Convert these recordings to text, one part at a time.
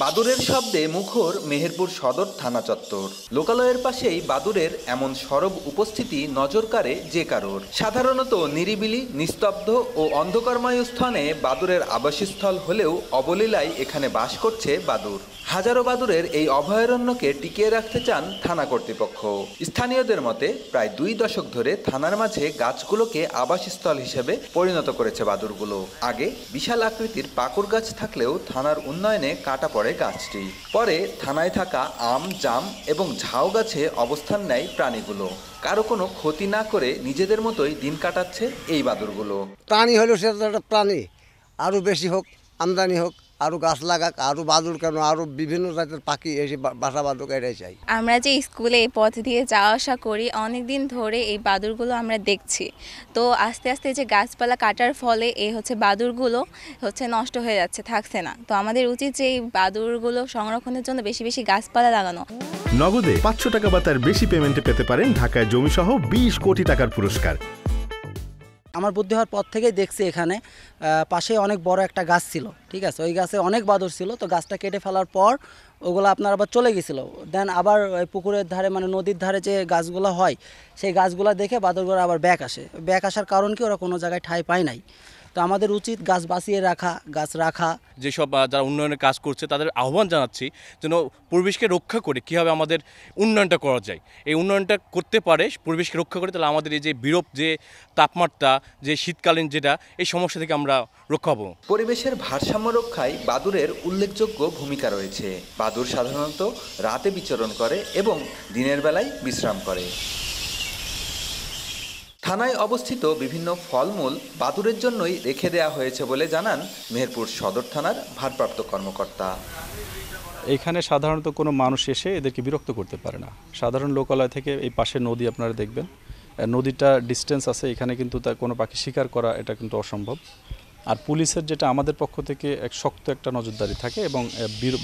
বাদুড়ের শব্দে মুখর মেহেরপুর সদর থানা চত্বর। লোকালয়ের পাশেই বাদুড়ের এমন সরব উপস্থিতি নজর কাড়ে যে কারোর। সাধারণত নিরিবিলি, নিস্তব্ধ ও অন্ধকারময় স্থানে বাদুড়ের আবাসস্থল হলেও অবলীলায় এখানে বাস করছে বাদুড়। হাজারো বাদুড়ের এই অভয়ারণ্যকে টিকিয়ে রাখতে চান থানা কর্তৃপক্ষ। স্থানীয়দের মতে প্রায় 2 দশক ধরে থানার মাঝে গাছগুলোকে আবাসস্থল হিসেবে পরিণত করেছে বাদুড়গুলো। আগে বিশাল আকৃতির পাকুড় গাছ থাকলেও থানার উন্নয়নে কাটা পড়ে গাছটি। পরে থানায় থাকা আম, জাম এবং ঝাউ গাছে অবস্থান নেয় প্রাণীগুলো। কারো কোনো ক্ষতি না করে নিজেদের মতোই দিন কাটাচ্ছে এই বাদুড়গুলো। প্রাণী হলো সেটা একটা প্রাণী, আরও বেশি হোক, আমদানি হোক, আরও গাছ লাগাক, আরও বাদুড় কেন, আরও বিভিন্ন জাতের পাখি এসে বাসা বাঁধুক, এটাই চাই। আমরা যে স্কুলে এই পথ দিয়ে যাওয়া আসা করি, অনেক দিন ধরে এই বাদুড়গুলো আমরা দেখছি। তো আস্তে আস্তে যে গাছপালা কাটার ফলে এই বাদুড়গুলো নষ্ট হয়ে যাচ্ছে, থাকছে না। তো আমাদের উচিত যে এই বাদুড়গুলো সংরক্ষণের জন্য বেশি বেশি গাছপালা লাগানো। নগদে 500 টাকা বা তার বেশি পেমেন্টে পেতে পারেন ঢাকায় জমিসহ 20 কোটি টাকার পুরস্কার। আমার বুদ্ধি হওয়ার পর থেকেই দেখছি এখানে পাশে অনেক বড় একটা গাছ ছিল, ঠিক আছে, ওই গাছে অনেক বাদুড় ছিল। তো গাছটা কেটে ফেলার পর ওগুলো আপনার আবার চলে গেছিলো। দেন আবার পুকুরের ধারে মানে নদীর ধারে যে গাছগুলো হয় সেই গাছগুলো দেখে বাদুড়গুলো আবার ব্যাক আসে। ব্যাক আসার কারণ কি, ওরা কোনো জায়গায় ঠাঁই পায় নাই। তো আমাদের উচিত গাছ বাঁচিয়ে রাখা, গাছ রাখা। যেসব যারা উন্নয়নের কাজ করছে তাদের আহ্বান জানাচ্ছি যেন পরিবেশকে রক্ষা করে কীভাবে আমাদের উন্নয়নটা করা যায়। এই উন্নয়নটা করতে পারে পরিবেশকে রক্ষা করে, তাহলে আমাদের এই যে বিরূপ যে তাপমাত্রা, যে শীতকালীন যেটা, এই সমস্যা থেকে আমরা রক্ষা পাবো। পরিবেশের ভারসাম্য রক্ষায় বাদুড়ের উল্লেখযোগ্য ভূমিকা রয়েছে। বাদুড় সাধারণত রাতে বিচরণ করে এবং দিনের বেলায় বিশ্রাম করে। থানায় অবস্থিত বিভিন্ন ফলমূল বাদুড়ের জন্যই রেখে দেওয়া হয়েছে বলে জানান মেহেরপুর সদর থানার ভারপ্রাপ্ত কর্মকর্তা। এখানে সাধারণত কোনো মানুষ এসে এদেরকে বিরক্ত করতে পারে না। সাধারণ লোকালয় থেকে এই পাশে নদী আপনারা দেখবেন, নদীটা ডিস্টেন্স আছে, এখানে কিন্তু তার কোনো পাখি শিকার করা এটা কিন্তু অসম্ভব। আর পুলিশের যেটা আমাদের পক্ষ থেকে এক শক্ত একটা নজরদারি থাকে এবং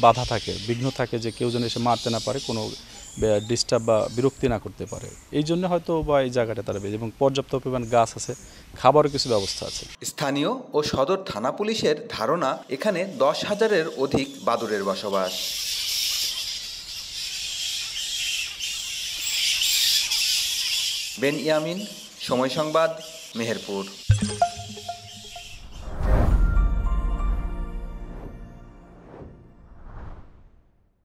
বাধা থাকে, বিঘ্ন থাকে যে কেউ যেন এসে মারতে না পারে, কোনো ডিস্টার্ব বা বিরক্তি না করতে পারে। এই জন্য হয়তো বা এই জায়গাটা তারা বেশ, এবং পর্যাপ্ত পরিমাণ গাছ আছে, খাবারও কিছু ব্যবস্থা আছে। স্থানীয় ও সদর থানা পুলিশের ধারণা এখানে 10,000-এর অধিক বাদুড়ের বসবাস। বেন ইয়ামিন, সময় সংবাদ, মেহেরপুর।